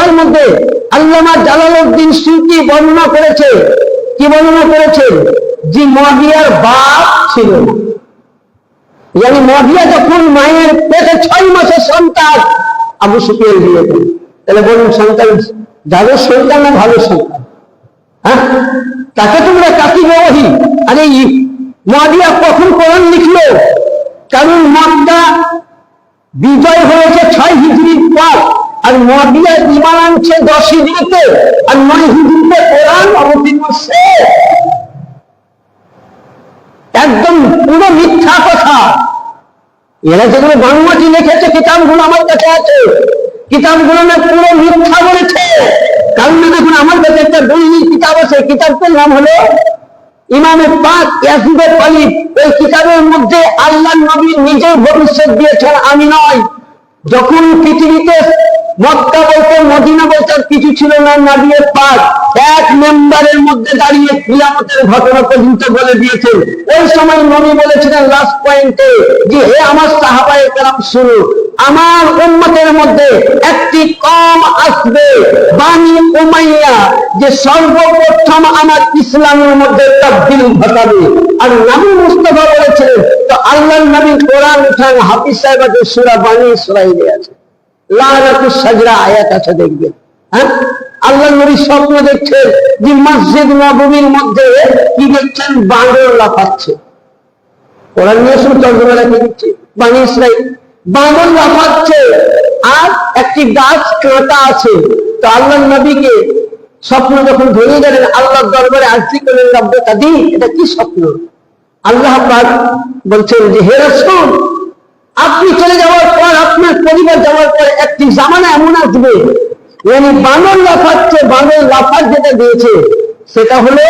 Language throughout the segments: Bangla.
গ্রন্থের মধ্যে আল্লামা জালালউদ্দিন সুয়ুতী বর্ণনা করেছে, কি বর্ণনা করেছেন, যে মুয়াবিয়ার বাপ ছিল না। মানে মুয়াবিয়া যখন মায়ের পেটে 6 মাসের সন্তান আবু সুফিয়ান বিয়ে করেন, তাহলে বলুন সন্তান যাদের সন্তান না ভালো সন্তান, হ্যাঁ, তাকে তোমরা কাকি বহি। আরে মুয়াবিয়া কখন কোরআন লিখলো? কারণ মক্কা বিজয় হয়েছে 6 হিজরির পর, আর মুয়াবিয়া ঈমান আনছে 10 হিজরিতে, আর 9 হিজরিতে কোরআন অবতীর্ণ হচ্ছে। একদম পুরো মিথ্যা কথা। এরা যেগুলো বাংলাটি লিখেছে কিতাবগুলো আমার কাছে আছে, কিতাবগুলো না পুরো মিথ্যা বলেছে। কারণ দেখুন আমার কাছে একটা দলিল কিতাব আছে, কিতাবটার নাম হলো ইমামে পাক ইয়াসির তালিব। এই কিতাবের মধ্যে আল্লাহর নবী নিজেই ভবিষ্যৎ দিয়েছেন, আমি নয়। যখন পৃথিবীতে মক্কা বলতে মদিনা বলতে কিছু ছিল না, নবী পাক এক মেম্বারের মধ্যে দাঁড়িয়ে কিয়ামতের ঘটনা পর্যন্ত বলে দিয়েছেন। ওই সময় নবী বলেছিলেন লাস্ট পয়েন্টে যে হে আমার সাহাবায়ে কেরাম শুনো, আমার উম্মতের মধ্যে একটি কম আসবে বানি উমাইয়া, যে সর্বপ্রথম আমার ইসলামের মধ্যে তাবদীল ঘটাবে। আর নবী মুস্তাফা বলেছিলেন, তো আল্লাহর নবী কোরআন উঠান, হাফিজ সাহেবের সূরা বানি ইসরাঈলে আছে, লানাতুস সাজরা আয়াত আছে, দেখবেন। হ্যাঁ, আল্লাহর নবী স্বপ্ন দেখছেন যে মসজিদ নববীর মধ্যে কি দেখছেন, বানর লাফাচ্ছে। কোরআন নিয়ে শুনে তর্জমা রেখে দিচ্ছে, বানি ইসরাঈল বানর লাফাচ্ছে আর একটি গাছ কাঁটা আছে। তো আল্লাহর নবীকে স্বপ্ন যখন ধরে গেলেন, আল্লাহর দরবারে আরজি করলেন, রব্বে কাদির, এটা কি স্বপ্ন? আল্লাহ পাক বলছেন যে হে রাসূল, আপনি চলে যাওয়ার পর, আপনার পরিবার যাওয়ার পর একটি জামানা এমন আসবে, মানে বানর লাফাচ্ছে, বানর লাফার যেটা দিয়েছে সেটা হলো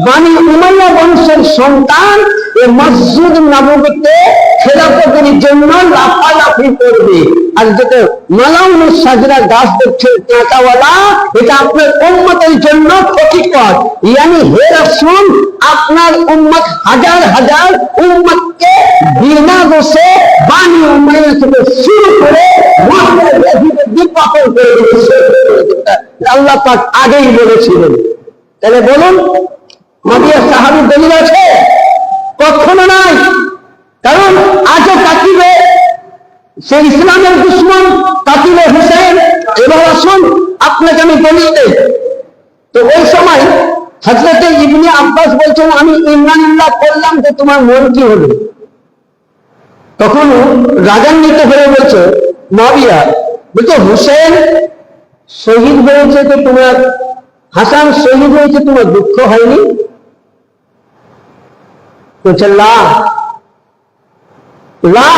বানি উমাইয়া বংশের সন্তান এই মসজিদ নববীতে খেলাফতের জন্য লাফালাফি করবে। আর যেটা মালাউনুস সাজরা গাছ দেখছেন কাঁটাওয়ালা, এটা আপনার উম্মতের জন্য ক্ষতিকর। ইয়ানি হে রাসূল, আপনার উম্মত হাজার হাজার উম্মতকে বিনা দোষে বানি উমাইয়া থেকে শুরু করে বিপাকল করে দিয়েছে। আল্লাহ পাক আগেই বলেছিলেন। তাহলে বলুন মুয়াবিয়া সাহাবীর দলিল আছে? কখনো নাই। কারণ আজও কাতিবে সে ইসলামের দুশমন, কাতিবে হুসেন। এবার আসুন আপনাকে আমি দলিল দেই। তো ওই সময় হযরতে ইবনে আব্বাস বলছেন, আমি ইমানুল্লাহ করলাম, যে তোমার মন কি হলো? তখন রাগান্বিত হয়ে বলছে মুয়াবিয়া, বলছে হুসেন শহীদ হয়েছে, তো তোমার হাসান শহীদ হয়েছে, তোমার দুঃখ হয়নি? বলছে লা লা,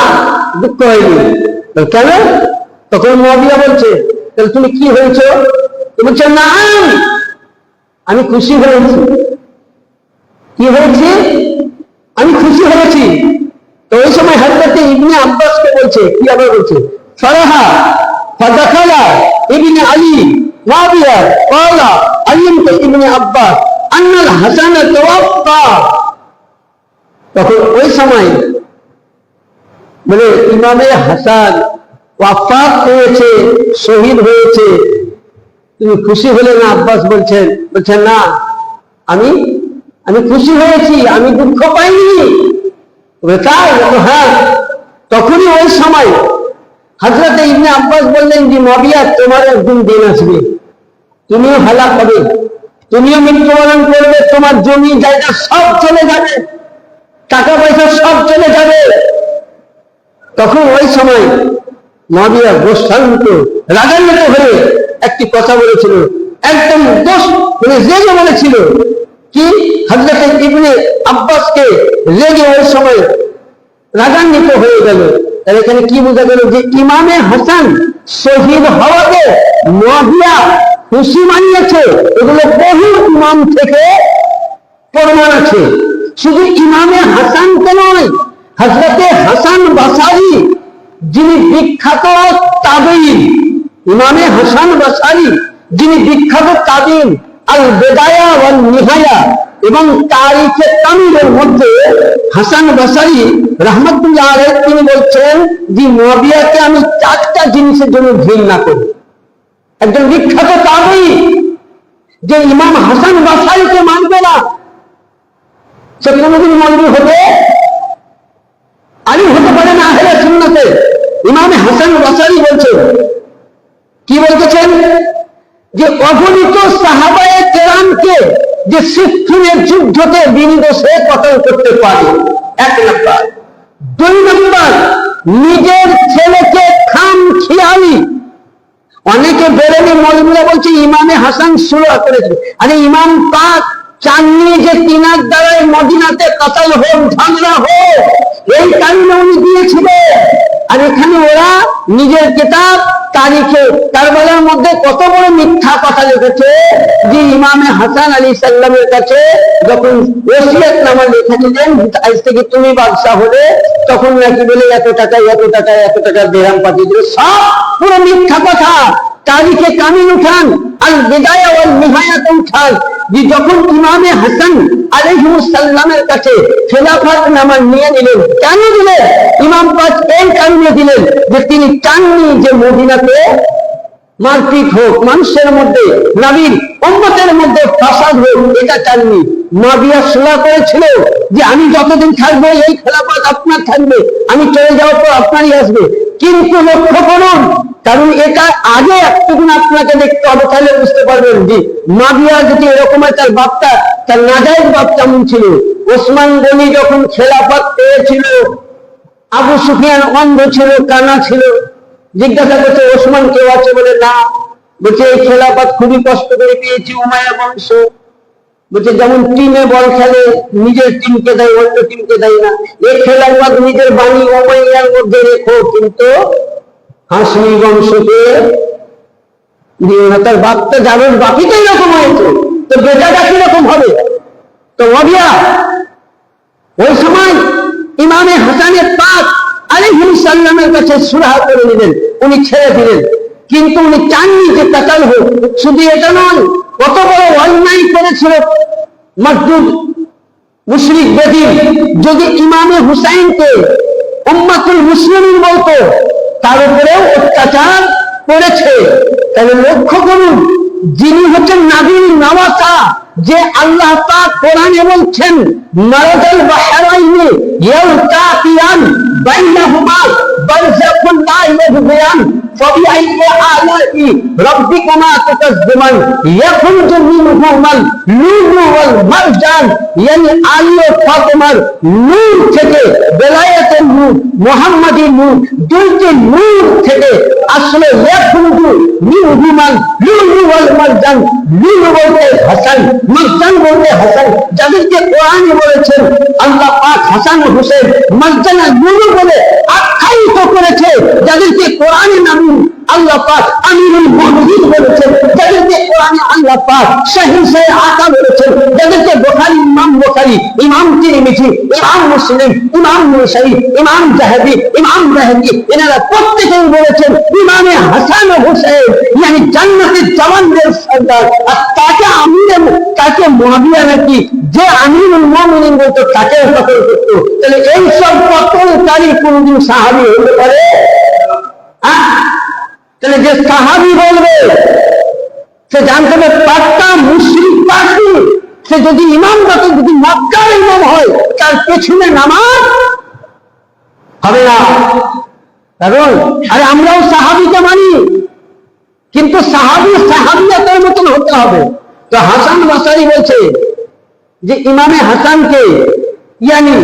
দুঃখ হয়নি। কেন? তখন মুয়াবিয়া বলছে, তাহলে তুমি কি হয়েছ? বলছে না, আমি খুশি হয়েছি। কি হয়েছে? আমি খুশি হয়েছি। তো ওই সময় হযরত ইবনে আব্বাসকে বলছে, কি আবার বলছে, ফারাহা ফাদাখালা ইবনে আলী মুয়াবিয়া ক্বালা আলিমতু ইবনে আব্বাস আন্নাল হাসান তাওয়াফা। তখন ওই সময় বলে ইমামে হাসান ওয়াফাত হয়েছে, শহীদ হয়েছে, তুমি খুশি হলে না? আব্বাস বলছেন না, আমি খুশি হয়েছি, আমি দুঃখ পাইনি। তাই? হ্যাঁ। তখনই ওই সময় হযরত ইবনে আব্বাস বললেন যে মুয়াবিয়া, তোমার একদিন দিন আসবে, তুমিও হালাক হবে, তুমিও মৃত্যুবরণ করবে, তোমার জমি জায়গা সব চলে যাবে, টাকা পয়সা সব চলে যাবে। তখন ওই সময় মুয়াবিয়া গোস্বান্ত রাগান্বিত হয়ে একটি কথা বলেছিল, একদম দোষ মানে রেগে বলেছিল। কি? হযরত ইবনে আব্বাসকে রেগে ওই সময় রাগান্বিত হয়ে গেল। তাহলে এখানে কি বোঝা গেল? যে ইমামে হাসান শহীদ হওয়াকে মুয়াবিয়া খুশি মানিয়েছে। এগুলো বহু ইমাম থেকে প্রমাণ আছে। শুধু ইমামে হাসানকে নয়, হযরতে হাসান বসরি যিনি বিখ্যাত তাবেঈন, ইমামে হাসান বসরি যিনি বিখ্যাত তাবেঈন, আল বিদায়া ওয়ান নিহায়া এবং তারিখে তামিলের মধ্যে হাসান বসরি রাহমাতুল্লাহ আলাইহি তিনি বলছেন যে মুয়াবিয়াকে আমি 4টা জিনিসের জন্য ঘৃণা করি। একজন বিখ্যাত তাবেঈ যে ইমাম হাসান বাসারীকে মানবে না, সে কোনদিন মৌলবী হতে আলিম হতে পারে না আহলে সুন্নাতে। ইমাম হাসান বাসারী বলছেন, কি বলতেছেন, যে অগণিত সাহাবায়ে কেরামকে যে সিফফিনের যুদ্ধতে বিনির্দোষে কতল করতে পারে, 1 নম্বর। 2 নম্বর, নিজের ছেলেকে খামখেয়ালি, অনেকে বেরেনি মৌলবীরা বলছে ইমামে হাসান সুরা করেছে। আরে ইমাম পাক চাননি যে তিনার দ্বারাই মদিনাতে কাতাল হোক, ঝগড়া হোক, এই কারণে উনি দিয়েছিলেন। আর এখানে ওরা নিজের কিতাব তারিখে কারবালার মধ্যে কত বড় মিথ্যা কথা লিখেছে যে ইমামে হাসান আলাইহিস সালামের কাছে যখন ওসিয়তনামা লিখেছিলেন আজ থেকে তুমি বাদশা হলে, তখন নাকি বলে এত টাকা দিরহাম পাঠিয়ে দিল। সব পুরো মিথ্যা কথা। তারিখে কামিল উঠান, আল বিদায়া ওয়াল নিহায়াত উঠান, যে যখন ইমামে হাসান আলাইহিস সালামের কাছে খেলাফত নামা নিয়ে নিলেন, কেন দিলেন? ইমাম পাক এই কারণে দিলেন যে তিনি চাননি যে মদিনাতে মারপিট হোক, মানুষের মধ্যে, নবীর উম্মতের মধ্যে ফাসাদ হোক, এটা চাননি। মুআবিয়া সুরা করেছিল যে আমি যতদিন থাকবো এই খেলাফত আপনার থাকবে, আমি চলে যাওয়ার পর আপনারই আসবে। কিন্তু লক্ষ্য করুন, কারণ এটা আগে একটুকু আপনাকে দেখতে হবে, তাহলে বুঝতে পারবেন যে মুআবিয়া যদি এরকম তার বাপটা, তার নাজায়েজ বাপ কেমন ছিল। ওসমান গনি যখন খেলাফত পেয়েছিল, আবু সুফিয়ান অন্ধ ছিল, কানা ছিল। জিজ্ঞাসা করছে ওসমান কেউ আছে? বলে না। বলছে এই খেলাফত খুবই কষ্ট করে পেয়েছি, উমাইয়া বংশ। বলছে যেমন টিমে বল খেলে, নিজের টিমকে দেয়, অন্য টিমকে দেয় না। এই খেলাফত নিজের বাণী উমাইয়ার মধ্যে রেখো, কিন্তু হাসমি বংশকে দিও না। তার বাপটা জানোর বাকি তো এরকম হয়েছে, তো বেটাটা কিরকম হবে? তো মুআবিয়া ওই সময় ইমামে হাসানের পাক আলাইহিস সালামের কাছে সুরাহ করে নিলেন, উনি ছেড়ে দিলেন। কিন্তু উনি চাননি যে কাতাল হোক। শুধু এটা নয়, কত বড় অন্যায় করেছিল মসজিদ মুশরিক বেদিন। যদি ইমামে হুসাইনকে উম্মাতুল মুসলিমিন বলতো, তার উপরেও অত্যাচার করেছে। তাহলে লক্ষ্য করুন, যিনি হচ্ছেন নবীর নওয়াসা, যে আল্লাহ পাক কোরআনে বলছেন মারাজাল বাহরাইনি ইয়ালতাকিয়ান বাইনাহুমা বারযাকুন লা ইয়াবগিয়ান ফাবিআইয়ি আলা'i রাব্বিকুমা তুকাজ্জিমান ইয়াখরুজু মিনহুমাল লুলু ওয়াল মারজান। ইয়ানি আলী ও ফাতেমার নূর থেকে, বেলায়েতের নূর, মুহাম্মাদী নূর, দুইটি নূর থেকে আসলে ইয়াখরুজু মিনহুমাল লুলু ওয়াল মারজান। লুলু বলতে হাসান, মারজান বলতে হাসান, যাদেরকে কোরআনে বলেছেন আল্লাহ পাক হাসান ও হুসেন মারজান আর লুলু বলে আখ্যায়িত করেছে, যাদেরকে কোরআনে নবী আল্লাহ পাক আমিরুল মুমিনিন বলেছেন, যাদেরকে কোরআনে আল্লাহ পাক শাহীদ আকা বলেছেন, যাদেরকে বুখারী ইমাম বুখারী, ইমাম তিরমিজি, ইমাম মুসলিম, ইমাম নাসাঈ, ইমাম যাহাবি, ইমাম বাহকি, এনারা প্রত্যেকেই বলেছেন ইমামে হাসান ও হুসেন মানে জান্নাতের জওয়ানদের সরদার। আর তাকে মুআবিয়া নাকি যে আমিরুল মুমিনিন বলতো, তাকে কতল করতো। তাহলে এই সব কতলকারী কোনদিন সাহাবী হতে পারে? তাহলে যে সাহাবী বলবে, সে জানতে হবে পাক্কা মুশরিক পাখি। সে যদি ইমাম বাকি, যদি মক্কার ইমাম হয়, তার পেছনে নামাজ হবে না। কারণ আরে আমরাও সাহাবীকে মানি, কিন্তু সাহাবিয়াতের মতন হতে হবে। তো হাসান বাসারী বলছে যে ইমামে হাসানকে ইয়ানি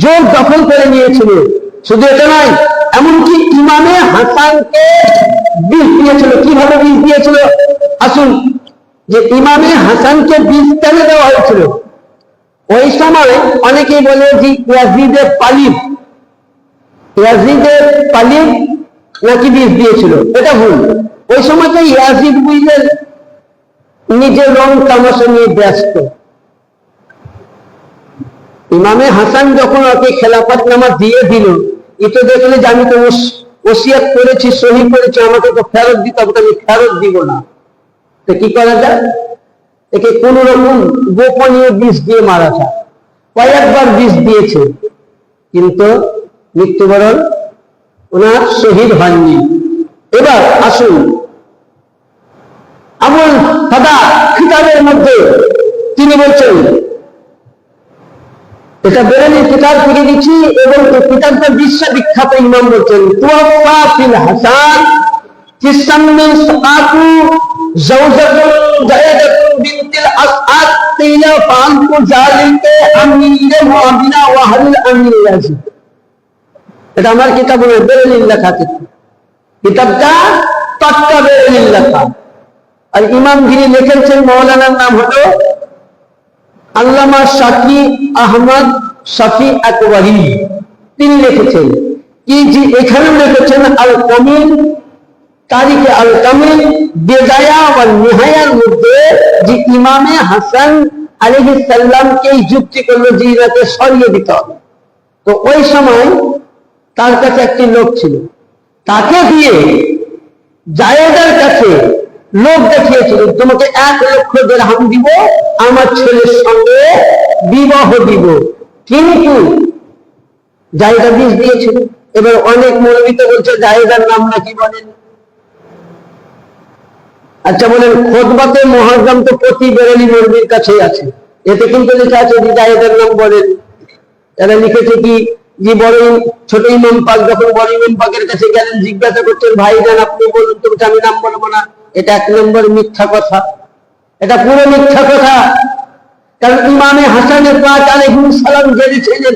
জোর দখল করে নিয়েছিল। শুধু এটা নয়, এমনকি ইমামে হাসানকে বিষ দিয়েছিল। কিভাবে বিষ দিয়েছিল? আসুন, যে ইমামে হাসানকে বিষ কেন দেওয়া হয়েছিল? ওই সময় অনেকেই বলে যে ইয়াজিদের পালিব নাকি বিষ দিয়েছিল, এটা ভুল। ওই সময় তো ইয়াজিদ বুঝলেন নিজের রং তামাশা নিয়ে ব্যস্ত। ইমামে হাসান যখন ওকে খেলাফত নামা দিয়ে দিল, এটা দেখলে যে আমি তো ওসিয়ত করেছি, সহি করেছি, আমাকে তো ফেরত দিতে হবে, আমি ফেরত দিব না। তো কি করা যায়? একে কোন রকম গোপনীয় বিষ দিয়ে মারা যায়। কয়েকবার বিষ দিয়েছে, কিন্তু সাদা কিতাবের মধ্যে তিনি বলছেন, এটা বেরেলি কিতাব থেকে দিচ্ছি, এবং কিতাবটা বিশ্ববিখ্যাত ইমাম বলছেন, তুওয়াফা ফিল হাসান ফিসান্নি সাকাতু জাওজাতুল জায়দাতুল বিনতিল আসআদ কিলা ফাআলতু যালিকা আমিরে মুআবিনা ওয়া হাল আমির ইয়াজিদ। এটা আমার কিতাবে বেরেলির লেখা কিতাবটা তক্কা বেরেলির লেখা। আর ইমাম যিনি লিখেছেন মাওলানার নাম হলো আল্লামা শাকি আহমদ শফি আকবরী। তিনি লিখেছেন কি যে এখানে লিখেছেন আল কামিল তারিখে আল কামিল বেদায়া ওয়া নিহায়ার মধ্যে যে ইমামে হাসান আলাইহিস সালামকে যুক্তি করলো যে এটাকে সরিয়ে দিতে হবে। তো ওই সময় তার কাছে একটি লোক ছিল, তাকে দিয়ে জায়েদের কাছে লোক দেখিয়েছিল, তোমাকে 1,00,000 দিরহাম দিব, আমার ছেলের সঙ্গে বিবাহ দিব। কিন্তু জায়েদা বিষ দিয়েছিল। এবার অনেক মৌলবীতে বলছে জায়েদার নাম নাকি বলেন। আচ্ছা বলেন, খুতবাতে মুআজ্জাম তো প্রতি বেরেলি মৌলবীর কাছেই আছে, এতে কিন্তু লেখা আছে যে জায়েদার নাম বলেন। এরা লিখেছে কি যে বড় ছোট ইমাম পাক যখন বড় ইমাম পাকের কাছে গেলেন, জিজ্ঞাসা করছেন, ভাইজান আপনি বলুন তো, আমি নাম বলবো না। এটা 1 নম্বর মিথ্যা কথা, এটা পুরো মিথ্যা কথা। কারণ ইমামে হাসানের পাক আলাইহিস সালাম জেনেছিলেন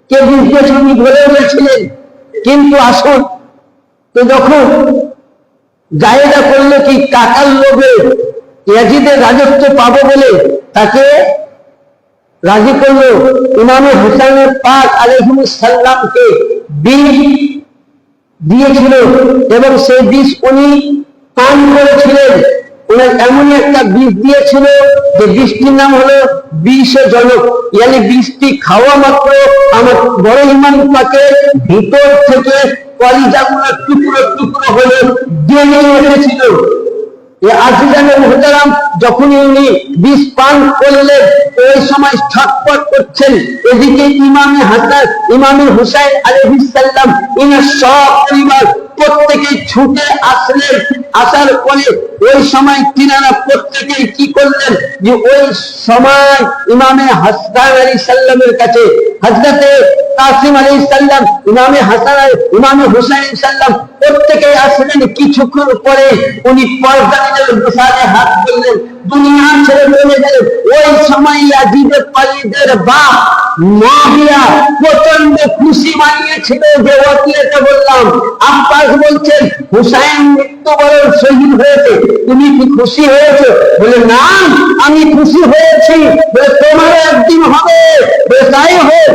কে বিদ্বেষী বলে বলেছিলেন। কিন্তু আসুন, তো যখন জায়েদা করলো কি টাকার লোভে ইয়াজিদের রাজত্ব পাবো বলে তাকে রাজি করলো, ইমামে হাসানের পাক আলাইহিস সালামকে বিষ দিয়েছিল, এবং সেই বিষ উনি পান করেছিলেন। ওনার এমনই একটা বিষ দিয়েছিল যে বৃষ্টির নাম হলো বিষজনক, ইয়ানি বৃষ্টি খাওয়া মাত্র আমার বড় ইমাম পাকে ভিতর থেকে কলিজাগুলো টুকরো টুকরো হয়ে বেরিয়ে এসেছিল। যখনই উনি বিষ পান করলেন, ওই সময় ছটফট করছেন। এদিকে ইমামে হাসান, ইমামে হুসাইন আলাইহিস সালাম, ইনার সব পরিবার প্রত্যেকে ছুটে আসলেন। আসার পরে ওই সময় তিনারা প্রত্যেকেই কি করলেন যে ওই সময় ইমামে হাসান আলাইহিস সালামের কাছে হযরতে কাসিম আলাইহিস সালাম, ইমামে হাসান, ইমামে হুসাইন আলাইহিস সালাম প্রত্যেকেই আসলেন। কিছুক্ষণ পরে উনি পর্দার গোসালে হাত করলেন, দুনিয়া ছেড়ে চলে গেলেন। ওই সময় ইয়াজিদের পালিদের বাপ মুআবিয়া প্রচন্ড খুশি মানিয়েছিল যে ওয়াকিলকে বললাম, আব্বাস বলছেন হুসাইন মৃত্যুবরণ শহীদ হয়েছে, তুমি কি খুশি হয়েছো? বলে না, আমি খুশি হয়েছি। বলে তোমারও একদিন হবে। তাই হোক।